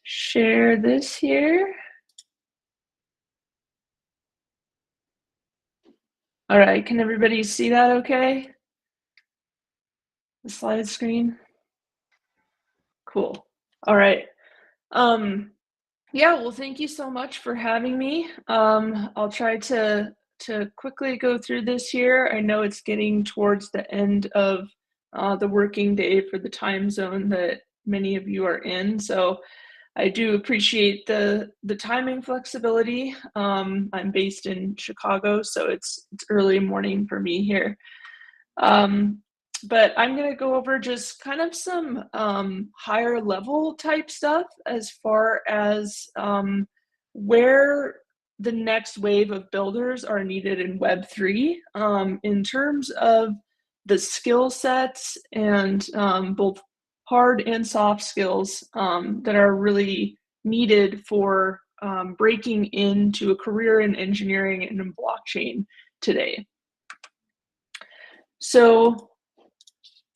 share this here. All right, can everybody see that okay? The slide screen? Cool. All right. Um, yeah, well, thank you so much for having me. I'll try to quickly go through this here. I know it's getting towards the end of the working day for the time zone that many of you are in, so I do appreciate the timing flexibility. I'm based in Chicago, so it's early morning for me here. Um, but I'm going to go over just kind of some higher level type stuff as far as where the next wave of builders are needed in Web3 in terms of the skill sets and both hard and soft skills that are really needed for breaking into a career in engineering and in blockchain today. So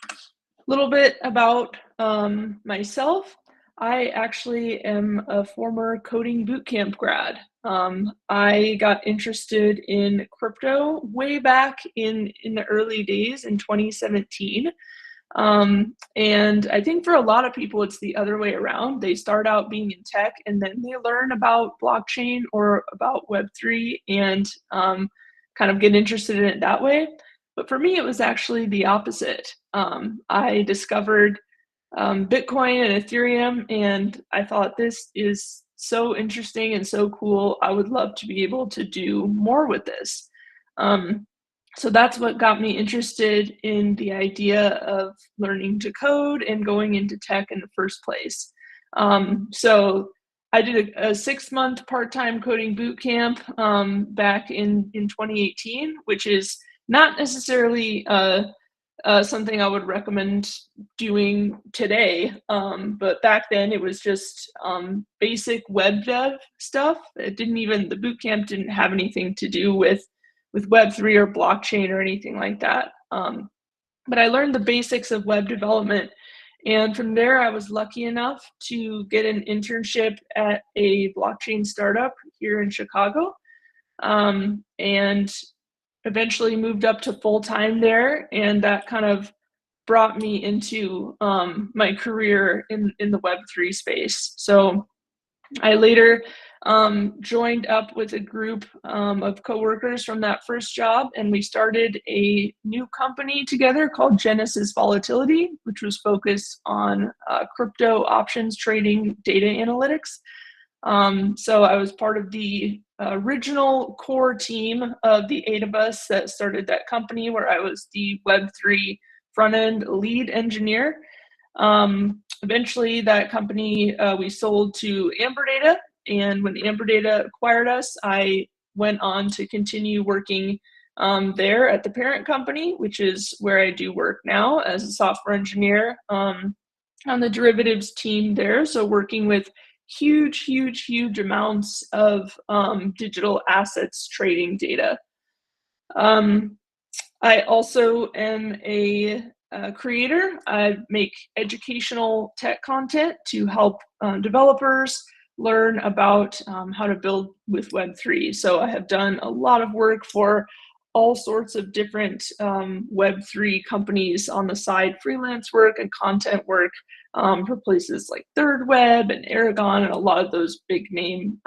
a little bit about myself. I actually am a former coding bootcamp grad. I got interested in crypto way back in the early days in 2017. And I think for a lot of people, it's the other way around. They start out being in tech and then they learn about blockchain or about Web3 and kind of get interested in it that way. But for me, it was actually the opposite. I discovered Bitcoin and Ethereum, and I thought this is so interesting and so cool. I would love to be able to do more with this. Um, so that's what got me interested in the idea of learning to code and going into tech in the first place. So I did a 6-month part-time coding boot camp back in 2018, which is not necessarily something I would recommend doing today. But back then it was just basic web dev stuff. The boot camp didn't have anything to do with Web3 or blockchain or anything like that. But I learned the basics of web development. And from there, I was lucky enough to get an internship at a blockchain startup here in Chicago. And eventually moved up to full-time there, and that kind of brought me into my career in the Web3 space. So I later joined up with a group of coworkers from that first job, and we started a new company together called Genesis Volatility, which was focused on crypto options trading data analytics. So I was part of the original core team of the 8 of us that started that company, where I was the Web3 front-end lead engineer. Eventually, that company we sold to Amberdata, and when Amberdata acquired us, I went on to continue working there at the parent company, which is where I do work now as a software engineer on the derivatives team there. So working with huge amounts of digital assets trading data. I also am a creator. I make educational tech content to help developers learn about how to build with Web3. So I have done a lot of work for all sorts of different Web3 companies on the side, freelance work and content work for places like Third Web and Aragon and a lot of those big name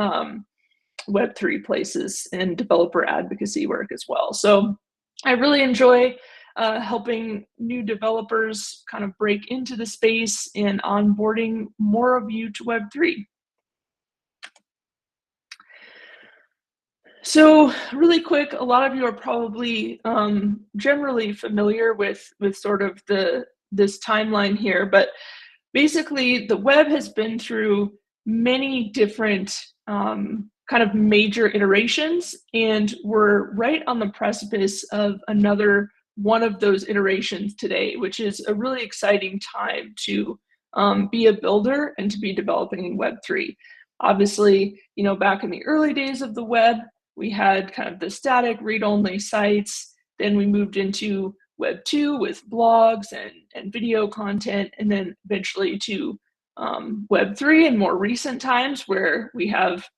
Web3 places, and developer advocacy work as well. So I really enjoy helping new developers kind of break into the space and onboarding more of you to Web3. So really quick, a lot of you are probably generally familiar with sort of this timeline here, but basically the web has been through many different kind of major iterations, and we're right on the precipice of another one of those iterations today, which is a really exciting time to be a builder and to be developing in Web3. Obviously, back in the early days of the web, we had kind of the static read-only sites. Then we moved into Web 2 with blogs and video content, and then eventually to Web3 in more recent times, where we have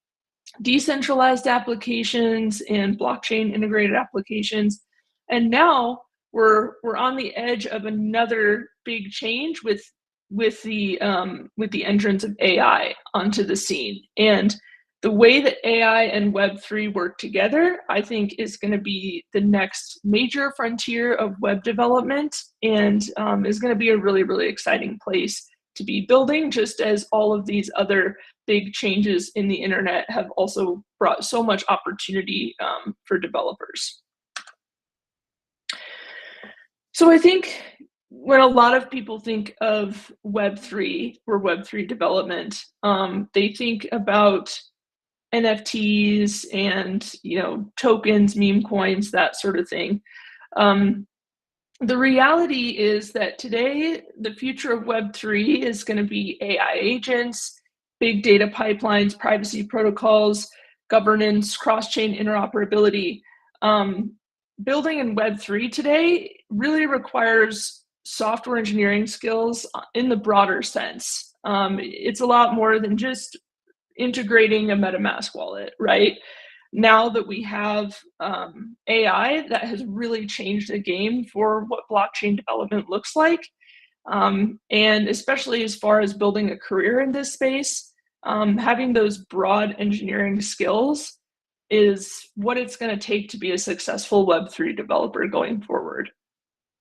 decentralized applications and blockchain integrated applications. And now we're on the edge of another big change with the entrance of AI onto the scene. And the way that AI and Web3 work together, I think, is going to be the next major frontier of web development, and is going to be a really, really exciting place to be building, just as all of these other big changes in the internet have also brought so much opportunity for developers. So I think when a lot of people think of Web3 or Web3 development, they think about NFTs and, you know, tokens, meme coins, that sort of thing. The reality is that today, the future of Web3 is going to be AI agents, big data pipelines, privacy protocols, governance, cross-chain interoperability. Building in Web3 today really requires software engineering skills in the broader sense. It's a lot more than just integrating a MetaMask wallet, right? Now that we have AI, that has really changed the game for what blockchain development looks like. And especially as far as building a career in this space, having those broad engineering skills is what it's going to take to be a successful Web3 developer going forward.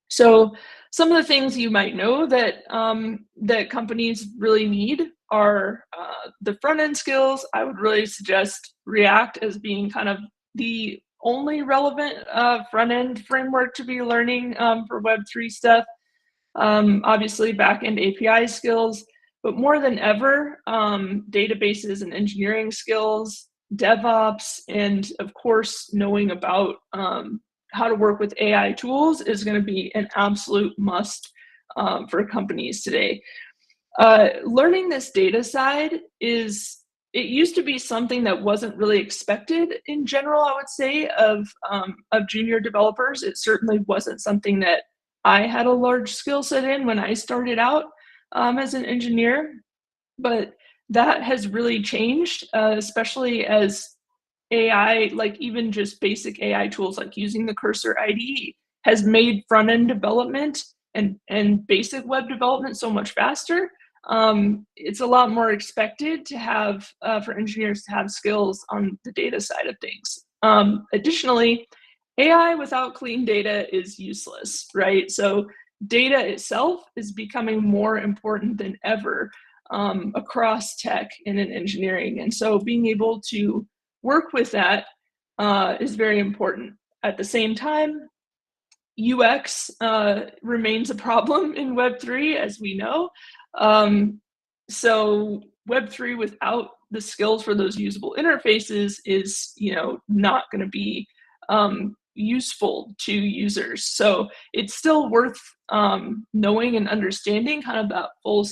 So some of the things you might know that that companies really need are the front-end skills. I would really suggest React as being kind of the only relevant front-end framework to be learning for Web3 stuff. Obviously, back-end API skills, but more than ever, databases and engineering skills, DevOps, and of course, knowing about how to work with AI tools is going to be an absolute must for companies today. Learning this data side it used to be something that wasn't really expected in general, I would say, of junior developers. It certainly wasn't something that I had a large skill set in when I started out as an engineer, but that has really changed, especially as AI, like even just basic AI tools like using the Cursor IDE, has made front-end development and basic web development so much faster. It's a lot more expected to have for engineers to have skills on the data side of things. Additionally, AI without clean data is useless, right? So data itself is becoming more important than ever across tech and in engineering. And so being able to work with that is very important. At the same time, UX remains a problem in Web3, as we know. So Web3 without the skills for those usable interfaces is, you know, not going to be useful to users. So it's still worth knowing and understanding kind of that full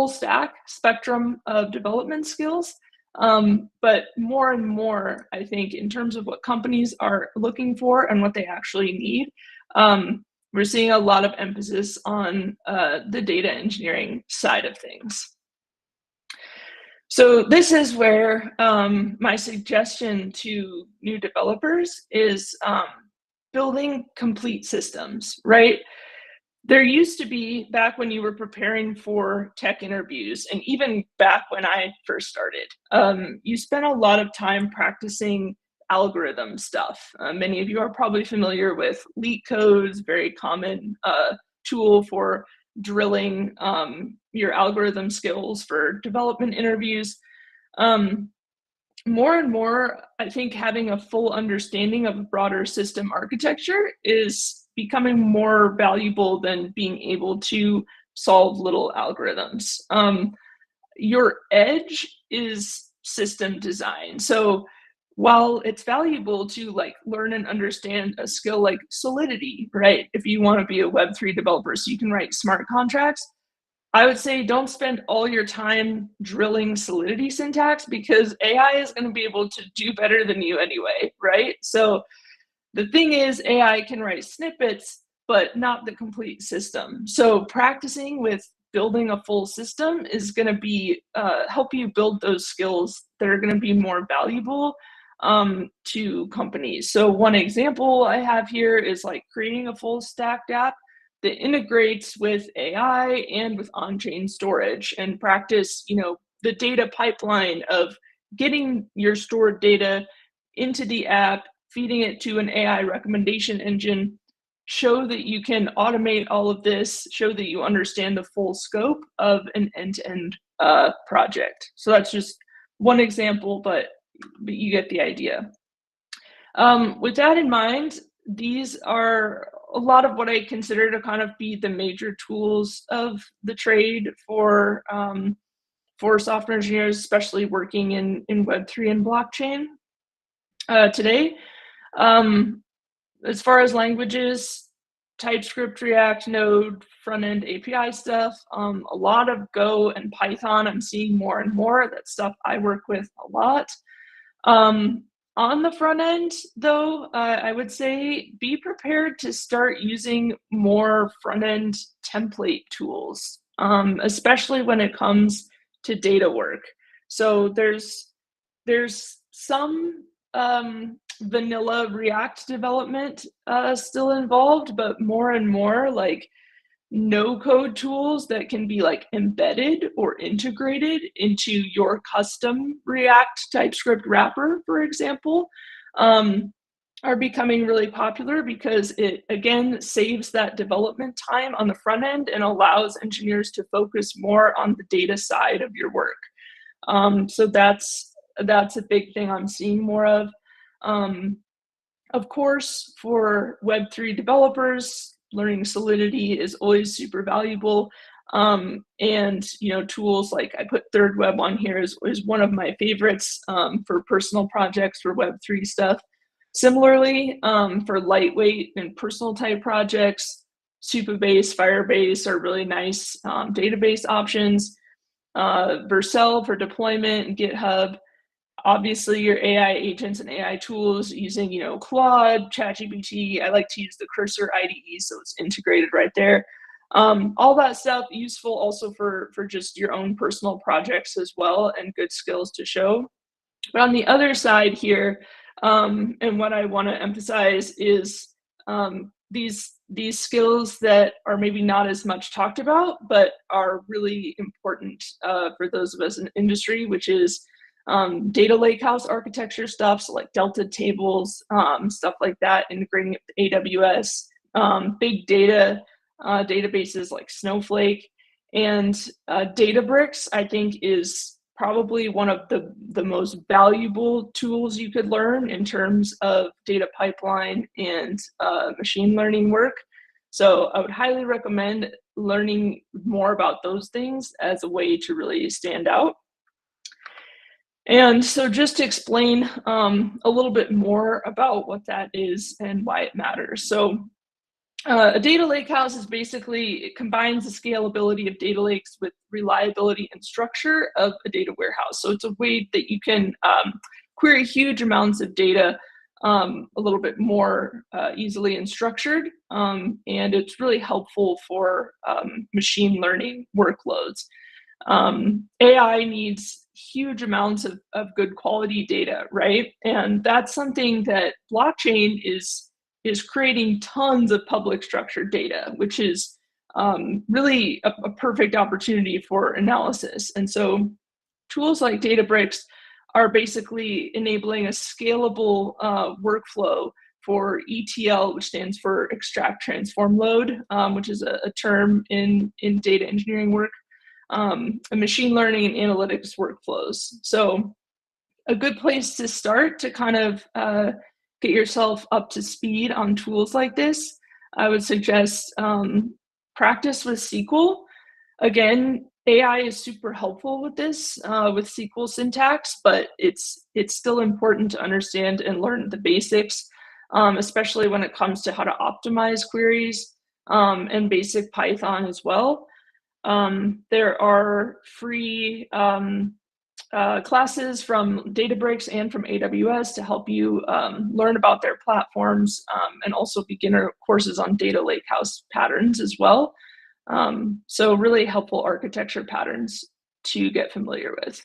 stack spectrum of development skills. But more and more, I think, in terms of what companies are looking for and what they actually need, we're seeing a lot of emphasis on the data engineering side of things. So this is where my suggestion to new developers is building complete systems, right? There used to be, back when you were preparing for tech interviews, and even back when I first started, you spent a lot of time practicing algorithm stuff. Many of you are probably familiar with LeetCode's very common tool for drilling your algorithm skills for development interviews. More and more, I think having a full understanding of broader system architecture is becoming more valuable than being able to solve little algorithms. Your edge is system design. So while it's valuable to like learn and understand a skill like Solidity, right? If you want to be a Web3 developer so you can write smart contracts, I would say don't spend all your time drilling Solidity syntax, because AI is going to be able to do better than you anyway, right? So the thing is, AI can write snippets, but not the complete system. So practicing with building a full system is going to be help you build those skills that are going to be more valuable to companies. So one example I have here is like creating a full stacked app that integrates with AI and with on-chain storage, and practice, the data pipeline of getting your stored data into the app, feeding it to an AI recommendation engine, show that you can automate all of this, show that you understand the full scope of an end-to-end project. So that's just one example, but you get the idea. With that in mind, these are a lot of what I consider to kind of be the major tools of the trade for software engineers, especially working in Web3 and blockchain today. As far as languages, TypeScript, React, Node, front-end API stuff, a lot of Go and Python I'm seeing more and more. That's stuff I work with a lot. On the front end, though, I would say be prepared to start using more front-end template tools, especially when it comes to data work. So there's some vanilla React development still involved, but more and more like no-code tools that can be like embedded or integrated into your custom React TypeScript wrapper, for example, are becoming really popular because it, again, saves that development time on the front end and allows engineers to focus more on the data side of your work. So that's a big thing I'm seeing more of. Of course, for Web3 developers, learning Solidity is always super valuable. And tools like, I put Third Web on here is one of my favorites for personal projects for Web3 stuff. Similarly, for lightweight and personal type projects, Supabase, Firebase are really nice database options. Vercel for deployment, and GitHub. Obviously, your AI agents and AI tools using, Claude, ChatGPT. I like to use the Cursor IDE, so it's integrated right there. All that stuff useful also for just your own personal projects as well, and good skills to show. But on the other side here, and what I want to emphasize is these skills that are maybe not as much talked about, but are really important for those of us in industry, which is data lakehouse architecture stuff, so like Delta tables, stuff like that, integrating it with AWS, big data databases like Snowflake, and Databricks, I think, is probably one of the most valuable tools you could learn in terms of data pipeline and machine learning work. So I would highly recommend learning more about those things as a way to really stand out. And so just to explain a little bit more about what that is and why it matters. So a data lakehouse is basically, it combines the scalability of data lakes with reliability and structure of a data warehouse. So it's a way that you can query huge amounts of data a little bit more easily and structured. And it's really helpful for machine learning workloads. AI needs huge amounts of good quality data, right? And that's something that blockchain is creating tons of public structured data, which is really a perfect opportunity for analysis. And so tools like Databricks are basically enabling a scalable workflow for ETL, which stands for extract, transform, load, which is a term in data engineering work. Machine learning and analytics workflows. So a good place to start to kind of get yourself up to speed on tools like this, I would suggest practice with SQL. Again, AI is super helpful with this, with SQL syntax, but it's still important to understand and learn the basics, especially when it comes to how to optimize queries, and basic Python as well. There are free classes from Databricks and from AWS to help you learn about their platforms, and also beginner courses on data lakehouse patterns as well. So really helpful architecture patterns to get familiar with.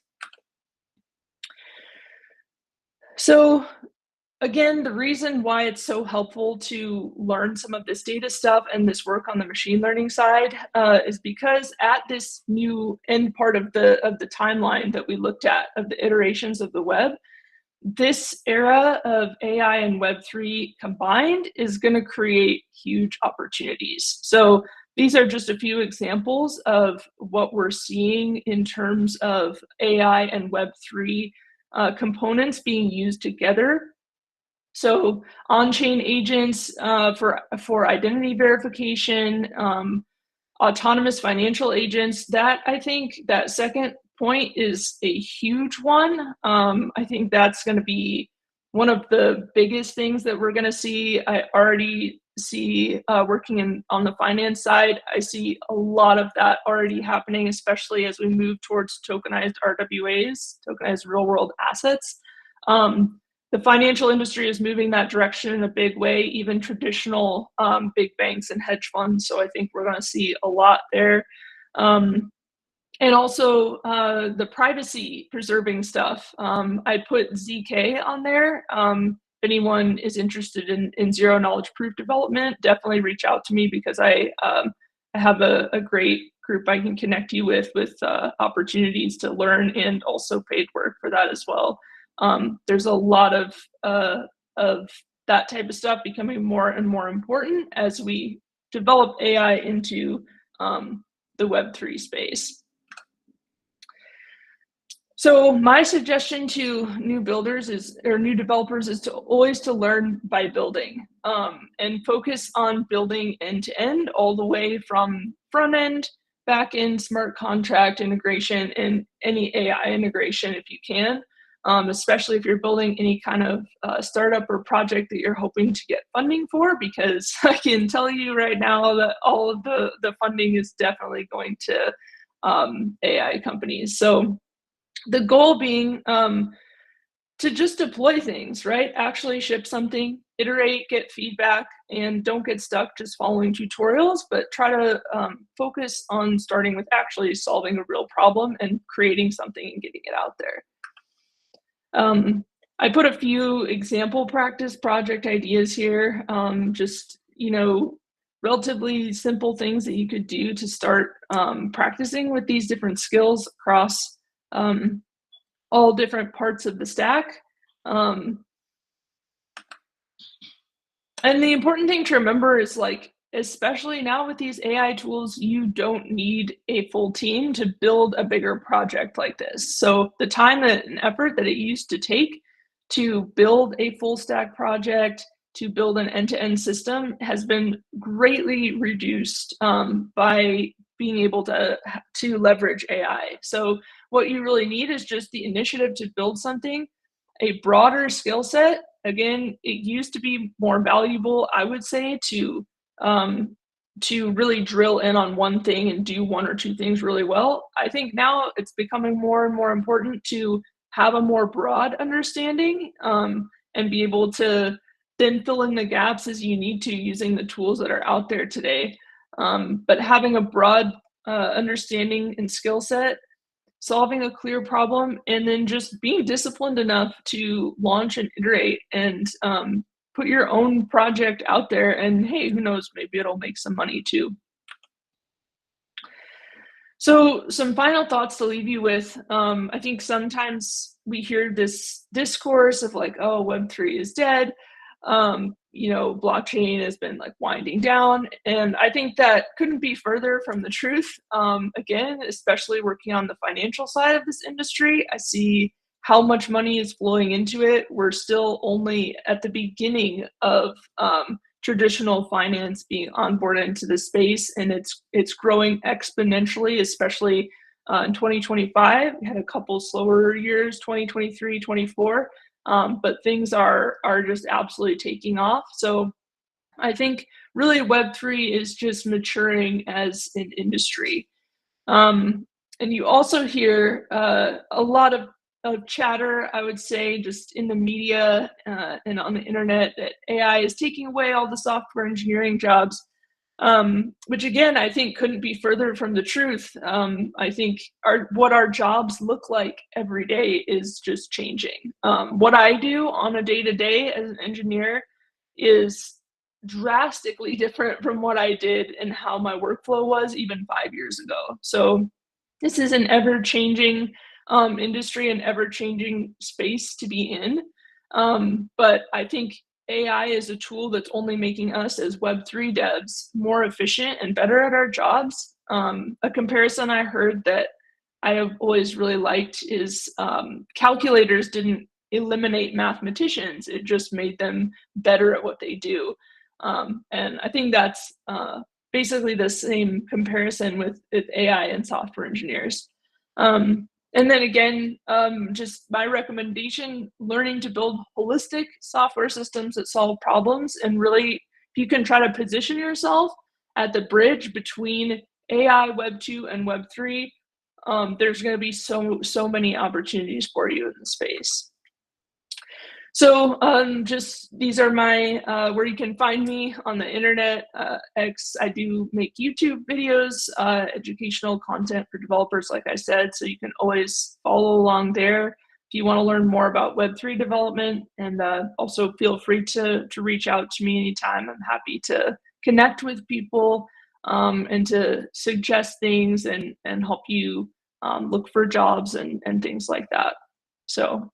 So again, the reason why it's so helpful to learn some of this data stuff and this work on the machine learning side is because at this new end part of the timeline that we looked at of the iterations of the web, this era of AI and Web3 combined is going to create huge opportunities. So these are just a few examples of what we're seeing in terms of AI and Web3 components being used together. So on-chain agents for identity verification, autonomous financial agents, that I think that second point is a huge one. I think that's going to be one of the biggest things that we're going to see. I already see working on the finance side, I see a lot of that already happening, especially as we move towards tokenized RWAs, tokenized real world assets. The financial industry is moving that direction in a big way, even traditional big banks and hedge funds. So I think we're going to see a lot there. And also the privacy preserving stuff. I put ZK on there. If anyone is interested in zero knowledge proof development, definitely reach out to me because I have a great group I can connect you with opportunities to learn and also paid work for that as well. There's a lot of that type of stuff becoming more and more important as we develop AI into the Web3 space. So my suggestion to new builders new developers is always to learn by building and focus on building end to end, all the way from front end, back end, smart contract integration, and any AI integration if you can. Especially if you're building any kind of startup or project that you're hoping to get funding for, because I can tell you right now that all of the funding is definitely going to AI companies. So the goal being to just deploy things, right? Actually ship something, iterate, get feedback, and don't get stuck just following tutorials, but try to focus on starting with actually solving a real problem and creating something and getting it out there. I put a few example practice project ideas here, just, relatively simple things that you could do to start practicing with these different skills across all different parts of the stack. And the important thing to remember is, like, especially now with these AI tools, you don't need a full team to build a bigger project like this. So the time and effort that it used to take to build a full stack project, to build an end-to-end system, has been greatly reduced by being able to leverage AI. So what you really need is just the initiative to build something, a broader skill set. Again, it used to be more valuable, I would say, to really drill in on one thing and do one or two things really well. I think now it's becoming more and more important to have a more broad understanding and be able to then fill in the gaps as you need to using the tools that are out there today. But having a broad understanding and skill set, solving a clear problem, and then just being disciplined enough to launch and iterate and put your own project out there, and hey, who knows, maybe it'll make some money too. So some final thoughts to leave you with. I think sometimes we hear this discourse of like, oh, Web3 is dead. Blockchain has been like winding down. And I think that couldn't be further from the truth. Again, especially working on the financial side of this industry, I see how much money is flowing into it. We're still only at the beginning of traditional finance being onboarded into the space, and it's growing exponentially, especially in 2025. We had a couple slower years, 2023, 24, but things are just absolutely taking off. So I think really Web3 is just maturing as an industry. And you also hear a lot of chatter, I would say, just in the media and on the internet, that AI is taking away all the software engineering jobs. which again, I think couldn't be further from the truth. I think what our jobs look like every day is just changing. What I do on a day-to-day as an engineer is drastically different from what I did and how my workflow was even 5 years ago. So this is an ever-changing industry and ever-changing space to be in. But I think AI is a tool that's only making us as Web3 devs more efficient and better at our jobs. A comparison I heard that I have always really liked is calculators didn't eliminate mathematicians, it just made them better at what they do. And I think that's basically the same comparison with AI and software engineers. And then again, just my recommendation, learning to build holistic software systems that solve problems, and really, if you can try to position yourself at the bridge between AI, Web2, and Web3, there's going to be so many opportunities for you in the space. So just these are my, where you can find me on the internet. X, I do make YouTube videos, educational content for developers, like I said, so you can always follow along there if you want to learn more about Web3 development. And also feel free to reach out to me anytime. I'm happy to connect with people and to suggest things and help you look for jobs and things like that. So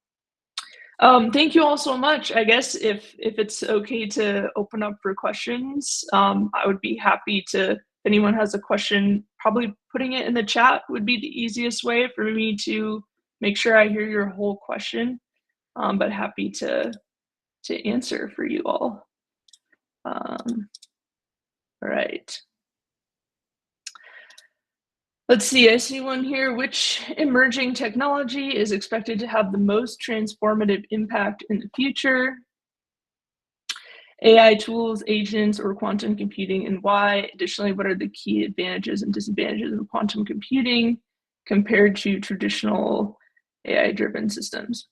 thank you all so much. I guess if it's okay to open up for questions, I would be happy to, if anyone has a question, probably putting it in the chat would be the easiest way for me to make sure I hear your whole question, but happy to answer for you all. All right. Let's see, I see one here. Which emerging technology is expected to have the most transformative impact in the future? AI tools, agents, or quantum computing, and why? Additionally, what are the key advantages and disadvantages of quantum computing compared to traditional AI-driven systems?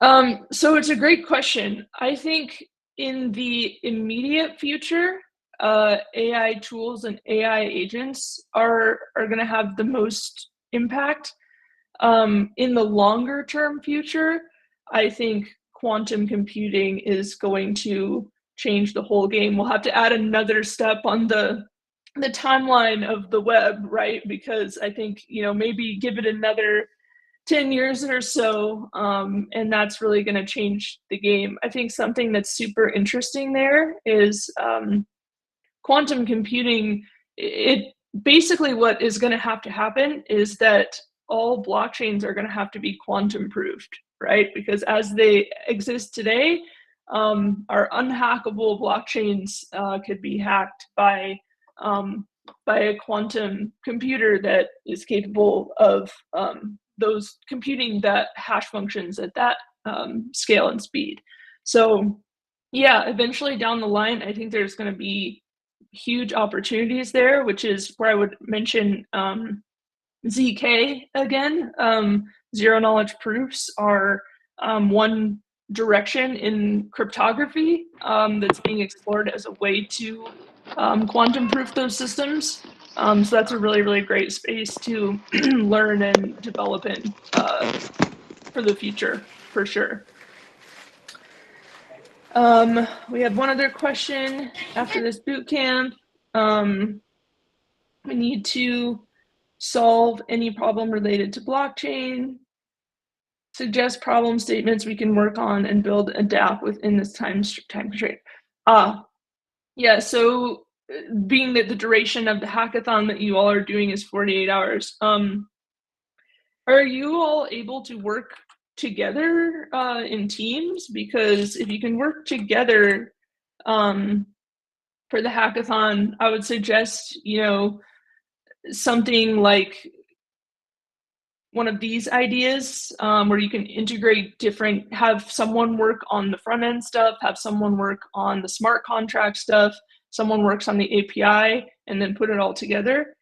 So it's a great question. I think in the immediate future, AI tools and AI agents are going to have the most impact. In the longer term future, I think quantum computing is going to change the whole game. We'll have to add another step on the timeline of the web, right? Because I think, maybe give it another 10 years or so, and that's really going to change the game. I think something that's super interesting there is quantum computing. It basically, what is going to have to happen is that all blockchains are going to have to be quantum proofed, right? Because as they exist today, our unhackable blockchains could be hacked by a quantum computer that is capable of those computing that hash functions at that scale and speed. So yeah, eventually down the line, I think there's going to be huge opportunities there, which is where I would mention ZK again. Zero knowledge proofs are one direction in cryptography that's being explored as a way to quantum proof those systems. So that's a really, really great space to learn and develop in for the future, for sure. We have one other question after this boot camp. We need to solve any problem related to blockchain, suggest problem statements we can work on and build a DApp within this time constraint. Yeah, so being that the duration of the hackathon that you all are doing is 48 hours, are you all able to work together in teams? Because if you can work together for the hackathon, I would suggest, something like one of these ideas where you can integrate have someone work on the front end stuff, have someone work on the smart contract stuff, someone works on the API, and then put it all together.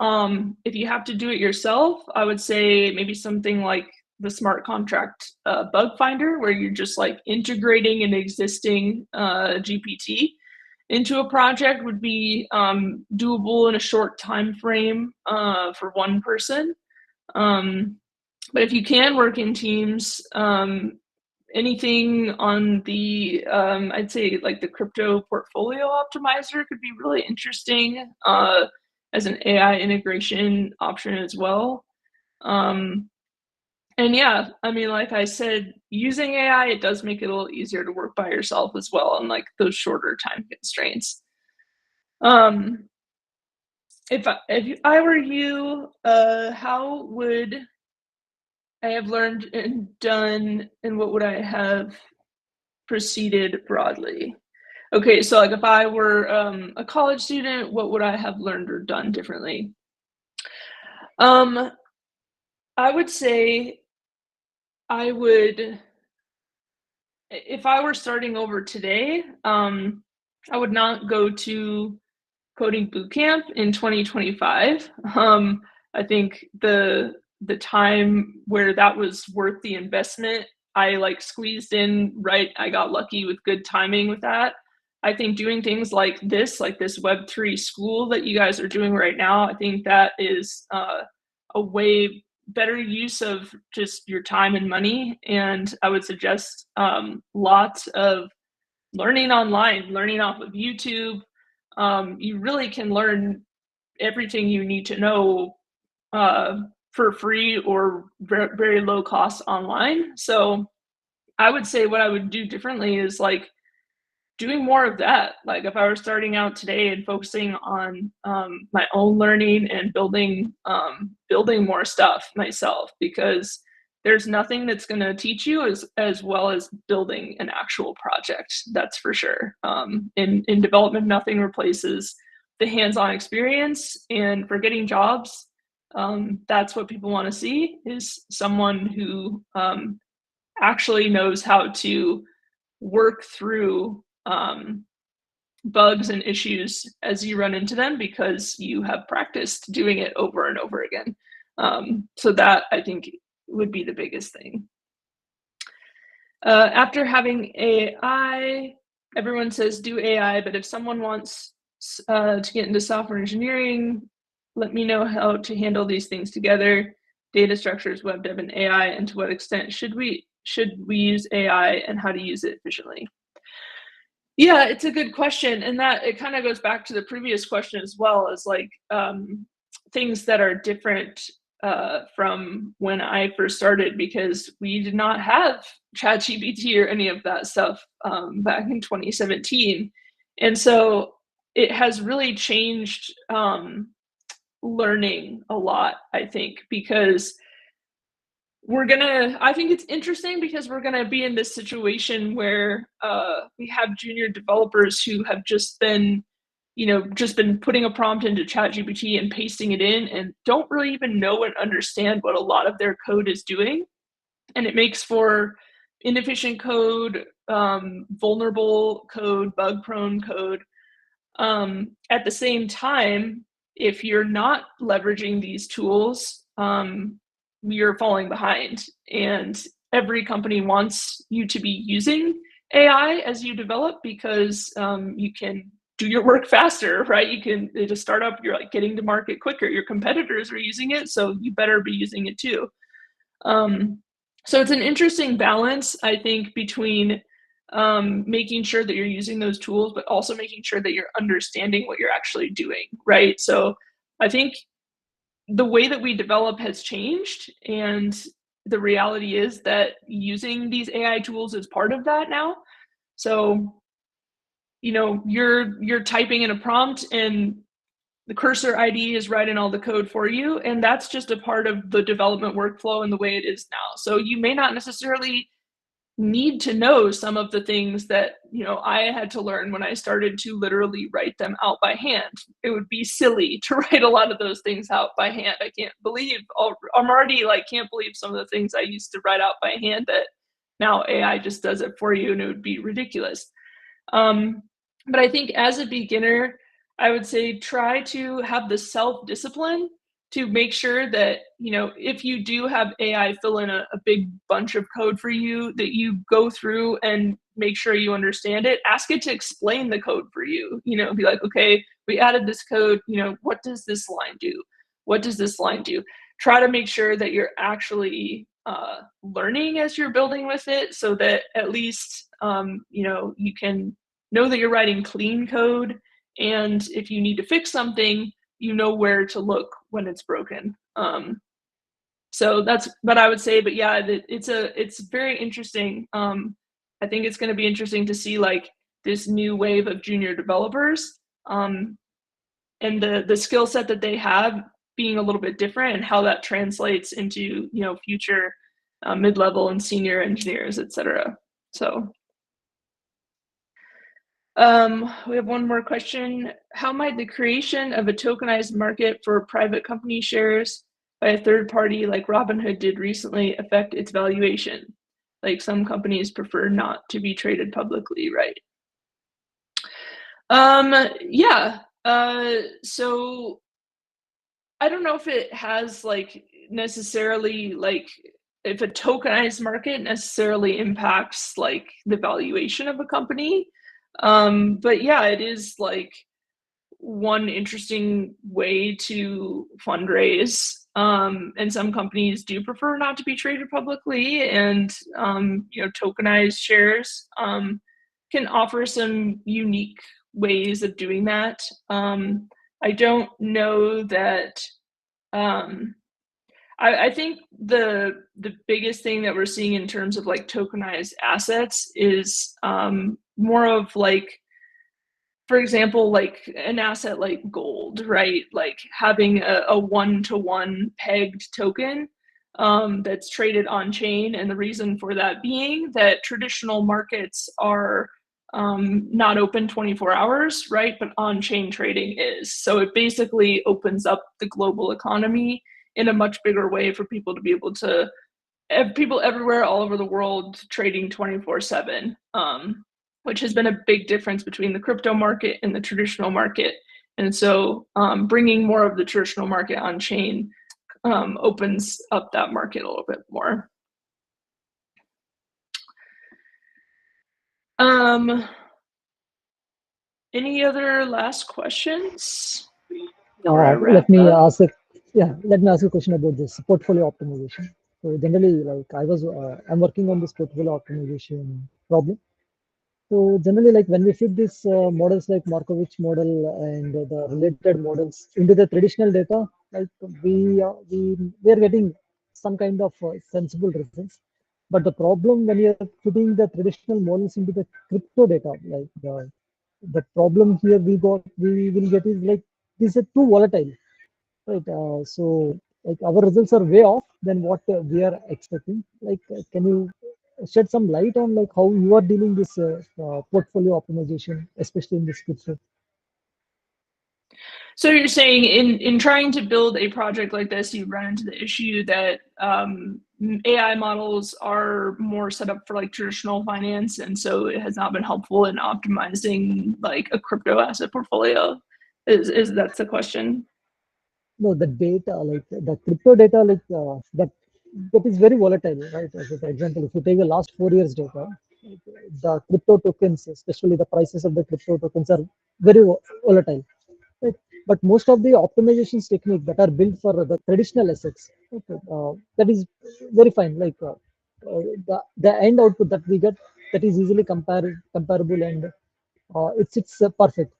If you have to do it yourself, I would say maybe something like the smart contract bug finder, where you're just like integrating an existing GPT into a project would be doable in a short time frame for one person. But if you can work in teams, anything on the, I'd say like the crypto portfolio optimizer could be really interesting as an AI integration option as well. And yeah, I mean, like I said, using AI, it does make it a little easier to work by yourself as well, and like those shorter time constraints. Um, if I were you, how would I have learned and done, and what would I have proceeded broadly? Okay, so like if I were a college student, what would I have learned or done differently? Um, I would say I would, if I were starting over today, I would not go to coding bootcamp in 2025. I think the time where that was worth the investment, I like squeezed in right. I got lucky with good timing with that. I think doing things like this Web3 school that you guys are doing right now, I think that is a way better use of just your time and money. And I would suggest lots of learning online, learning off of YouTube. You really can learn everything you need to know for free or very low cost online. So I would say what I would do differently is like doing more of that. Like if I were starting out today and focusing on my own learning and building more stuff myself, because there's nothing that's going to teach you as well as building an actual project. That's for sure. In development, nothing replaces the hands-on experience. And for getting jobs, that's what people want to see, is someone who actually knows how to work through bugs and issues as you run into them because you have practiced doing it over and over again. So that, I think, would be the biggest thing. After having AI, everyone says do AI, but if someone wants to get into software engineering, let me know how to handle these things together: data structures, web dev, and AI, and to what extent should we use AI, and how to use it efficiently. Yeah, it's a good question, and that it kind of goes back to the previous question as well, as like things that are different from when I first started, because we did not have ChatGPT or any of that stuff back in 2017, and so it has really changed learning a lot, I think, because I think it's interesting because we're gonna be in this situation where we have junior developers who have just been putting a prompt into ChatGPT and pasting it in, and don't really even know and understand what a lot of their code is doing. And it makes for inefficient code, vulnerable code, bug prone code. At the same time, if you're not leveraging these tools, you're falling behind. And every company wants you to be using AI as you develop, because you can do your work faster, right? You can, at a startup, you're like getting to market quicker. Your competitors are using it, so you better be using it too. So it's an interesting balance, I think, between making sure that you're using those tools, but also making sure that you're understanding what you're actually doing, right? So I think the way that we develop has changed, and the reality is that using these AI tools is part of that now. So, you're typing in a prompt and the cursor ID is writing all the code for you, and that's just a part of the development workflow and the way it is now. So you may not necessarily need to know some of the things that I had to learn when I started to literally write them out by hand. It would be silly to write a lot of those things out by hand. I'm already like, can't believe some of the things I used to write out by hand that now AI just does it for you, and it would be ridiculous. But I think as a beginner, I would say try to have the self-discipline to make sure that, if you do have AI fill in a big bunch of code for you, that you go through and make sure you understand it. Ask it to explain the code for you. Be like, okay, we added this code. What does this line do? What does this line do? Try to make sure that you're actually learning as you're building with it, so that at least you can know that you're writing clean code, and if you need to fix something, you know where to look when it's broken. So that's what I would say. But yeah, it's very interesting. I think it's going to be interesting to see like this new wave of junior developers, and the skill set that they have being a little bit different, and how that translates into future mid-level and senior engineers, etc. So we have one more question. How might the creation of a tokenized market for private company shares by a third party like Robinhood did recently affect its valuation? Like, some companies prefer not to be traded publicly, right? Yeah. So I don't know if it has like necessarily like if a tokenized market necessarily impacts like the valuation of a company. But yeah, it is like one interesting way to fundraise. And some companies do prefer not to be traded publicly, and tokenized shares can offer some unique ways of doing that. I don't know that. I think the biggest thing that we're seeing in terms of like tokenized assets is more of like, for example, like an asset like gold, right? Like having a one-to-one pegged token that's traded on chain. And the reason for that being that traditional markets are not open 24 hours, right? But on-chain trading is. So it basically opens up the global economy in a much bigger way for people to be able to, people everywhere, all over the world, trading 24/7, which has been a big difference between the crypto market and the traditional market. And so bringing more of the traditional market on chain opens up that market a little bit more. Any other last questions? Let me ask a question about this portfolio optimization. So generally, like I'm working on this portfolio optimization problem. So generally, like when we fit these models like Markovich model and the related models into the traditional data, like we are getting some kind of sensible results. But the problem when you're putting the traditional models into the crypto data, like the problem here we will get is like these are too volatile, right? So like our results are way off than what we are expecting. Like, can you shed some light on like how you are dealing this portfolio optimization, especially in this crypto? So you're saying in trying to build a project like this, you run into the issue that AI models are more set up for like traditional finance, and so it has not been helpful in optimizing like a crypto asset portfolio. Is that's the question? No, the data, like the crypto data, like that is very volatile, right? As for example, if you take the last 4 years data, the crypto tokens, especially the prices of the crypto tokens, are very volatile. Right? But most of the optimizations technique that are built for the traditional assets, okay, that is very fine. Like the end output that we get, that is easily comparable, and it's perfect.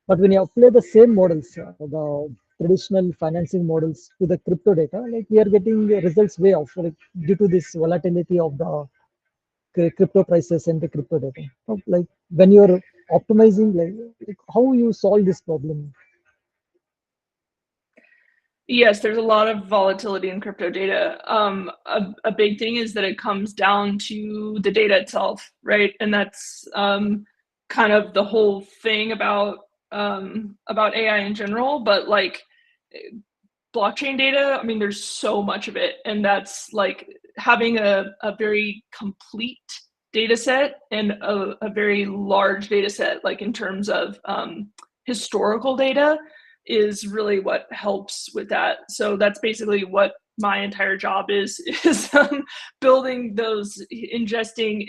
But when you apply the same models, the traditional financing models to the crypto data, like we are getting results way off, like due to this volatility of the crypto prices and the crypto data. So, like when you're optimizing, like how you solve this problem? Yes, there's a lot of volatility in crypto data. A big thing is that it comes down to the data itself, right? And that's kind of the whole thing about AI in general. But like blockchain data, I mean, there's so much of it, and that's like having a very complete data set and a very large data set, like in terms of historical data, is really what helps with that. So that's basically what my entire job is building those, ingesting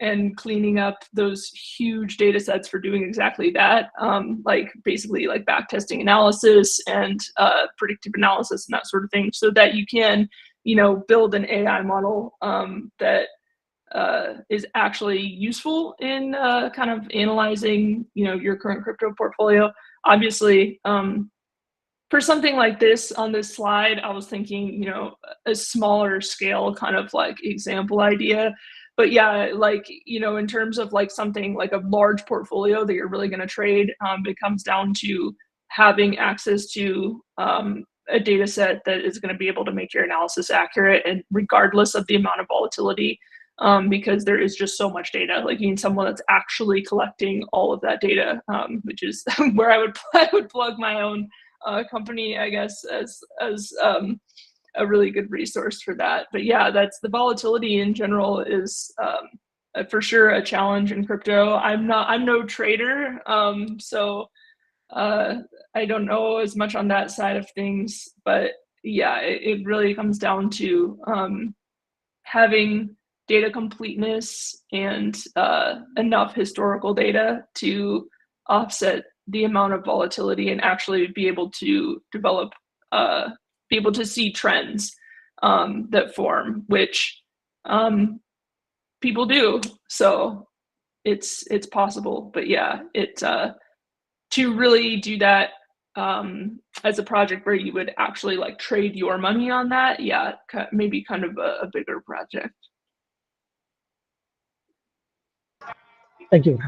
and cleaning up those huge data sets for doing exactly that, like basically like backtesting analysis and predictive analysis and that sort of thing, so that you can, build an AI model that is actually useful in kind of analyzing, your current crypto portfolio. Obviously, for something like this on this slide, I was thinking, a smaller scale kind of like example idea. But yeah, like, in terms of like something like a large portfolio that you're really going to trade, it comes down to having access to a data set that is going to be able to make your analysis accurate, and regardless of the amount of volatility, because there is just so much data. Like, you need someone that's actually collecting all of that data, which is where I would plug my own company, I guess, as a really good resource for that. But yeah, that's the volatility in general is for sure a challenge in crypto. I'm no trader, so I don't know as much on that side of things. But yeah, it really comes down to having data completeness and enough historical data to offset the amount of volatility and actually be able to develop, be able to see trends that form, which people do. So it's possible. But yeah, to really do that as a project where you would actually like trade your money on that, yeah, maybe kind of a bigger project. Thank you.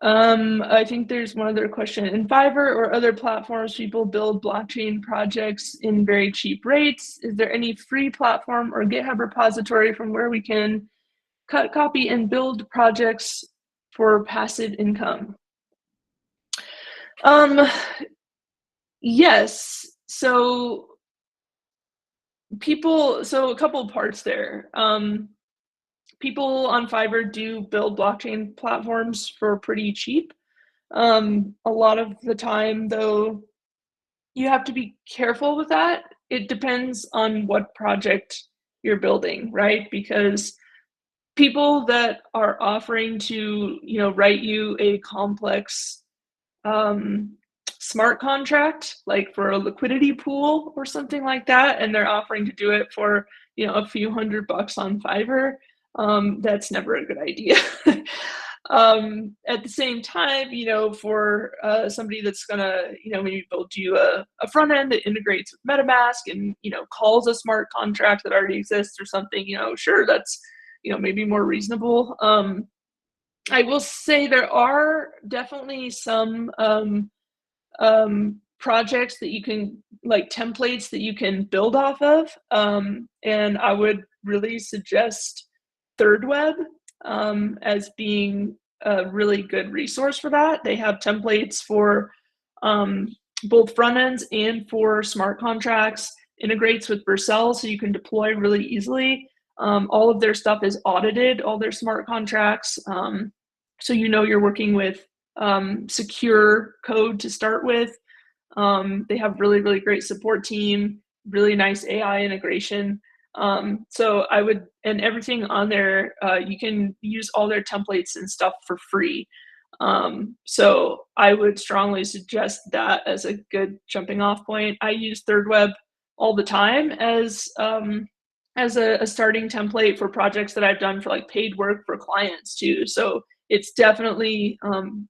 I think there's one other question. In Fiverr or other platforms, people build blockchain projects in very cheap rates. Is there any free platform or GitHub repository from where we can cut, copy, and build projects for passive income? Yes. So a couple of parts there. People on Fiverr do build blockchain platforms for pretty cheap. A lot of the time, though, you have to be careful with that. It depends on what project you're building, right? Because people that are offering to, write you a complex smart contract, like for a liquidity pool or something like that, and they're offering to do it for, a few $100 on Fiverr, that's never a good idea. At the same time, for somebody that's gonna, maybe build you a front end that integrates with MetaMask and, calls a smart contract that already exists or something, sure, that's, maybe more reasonable. I will say there are definitely some projects that you can, like templates that you can build off of. And I would really suggest ThirdWeb as being a really good resource for that. They have templates for both front ends and for smart contracts, integrates with Vercel so you can deploy really easily. All of their stuff is audited, all their smart contracts. So you're working with secure code to start with. They have really, really great support team, really nice AI integration. So I would, and everything on there, you can use all their templates and stuff for free. So I would strongly suggest that as a good jumping off point. I use ThirdWeb all the time as a starting template for projects that I've done for like paid work for clients too. So it's definitely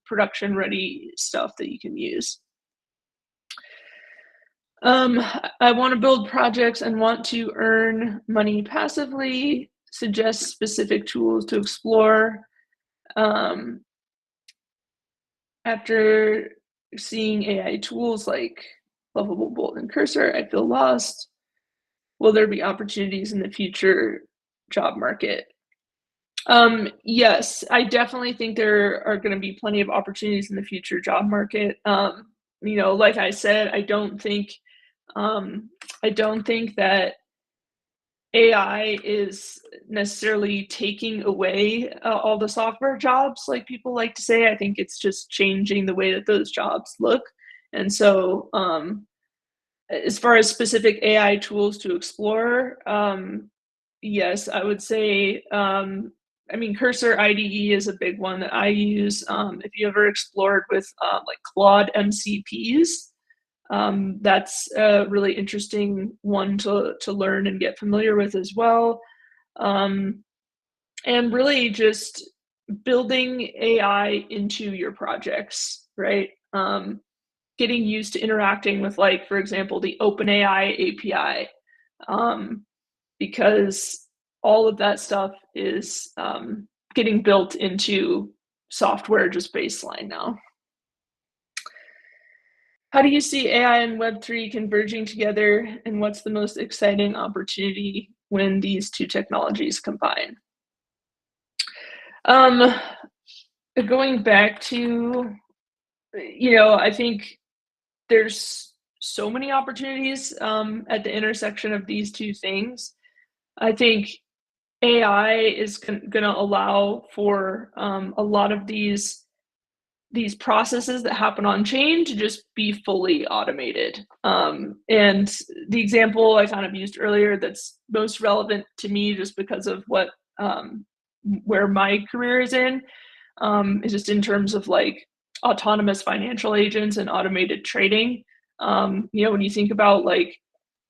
production ready stuff that you can use. I want to build projects and want to earn money passively. Suggest specific tools to explore. After seeing AI tools like Lovable Bolt and Cursor, I feel lost. Will there be opportunities in the future job market? Yes, I definitely think there are going to be plenty of opportunities in the future job market. Like I said, I don't think that AI is necessarily taking away all the software jobs, like people like to say. I think it's just changing the way that those jobs look. And so, as far as specific AI tools to explore, yes, I would say, I mean, Cursor IDE is a big one that I use. If you ever explored with like Claude MCPs, that's a really interesting one to learn and get familiar with as well. And really just building AI into your projects, right? Getting used to interacting with, like, for example, the OpenAI API, because all of that stuff is getting built into software just baseline now. How do you see AI and Web3 converging together, and what's the most exciting opportunity when these two technologies combine? Going back to, I think there's so many opportunities at the intersection of these two things. I think AI is going to allow for a lot of these processes that happen on chain to just be fully automated. And the example I kind of used earlier that's most relevant to me, just because of what where my career is in, is just in terms of like autonomous financial agents and automated trading. When you think about like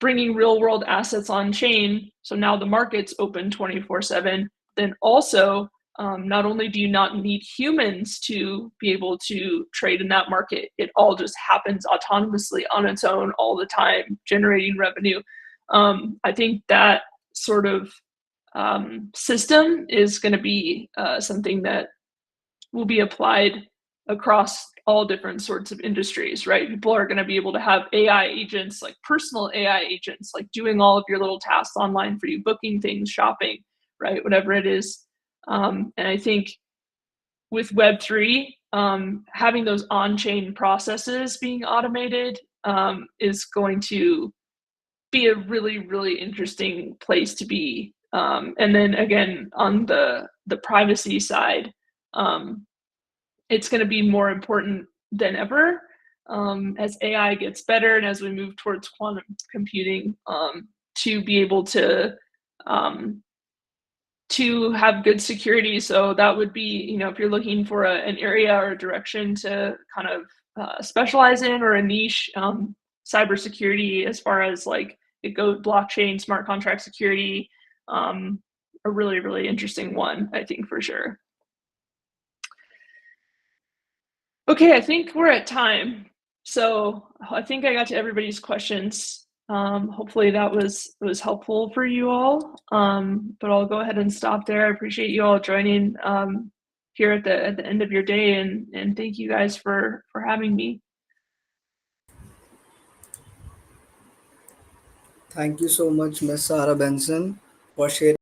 bringing real world assets on chain, so now the market's open 24/7, then also not only do you not need humans to be able to trade in that market, it all just happens autonomously on its own all the time, generating revenue. I think that sort of system is going to be something that will be applied across all different sorts of industries, right? People are going to be able to have AI agents, like personal AI agents, like doing all of your little tasks online for you, booking things, shopping, right? Whatever it is. And I think with Web3, having those on-chain processes being automated is going to be a really, really interesting place to be. And then again, on the privacy side, it's going to be more important than ever as AI gets better and as we move towards quantum computing, to be able to have good security. So that would be, if you're looking for an area or a direction to kind of specialize in, or a niche, cybersecurity, as far as like it goes, blockchain, smart contract security, a really, really interesting one, I think, for sure. Okay, I think we're at time. So I think I got to everybody's questions. Hopefully that was helpful for you all. But I'll go ahead and stop there. I appreciate you all joining here at the end of your day, and thank you guys for having me. Thank you so much, Ms. Sarah Benson, for sharing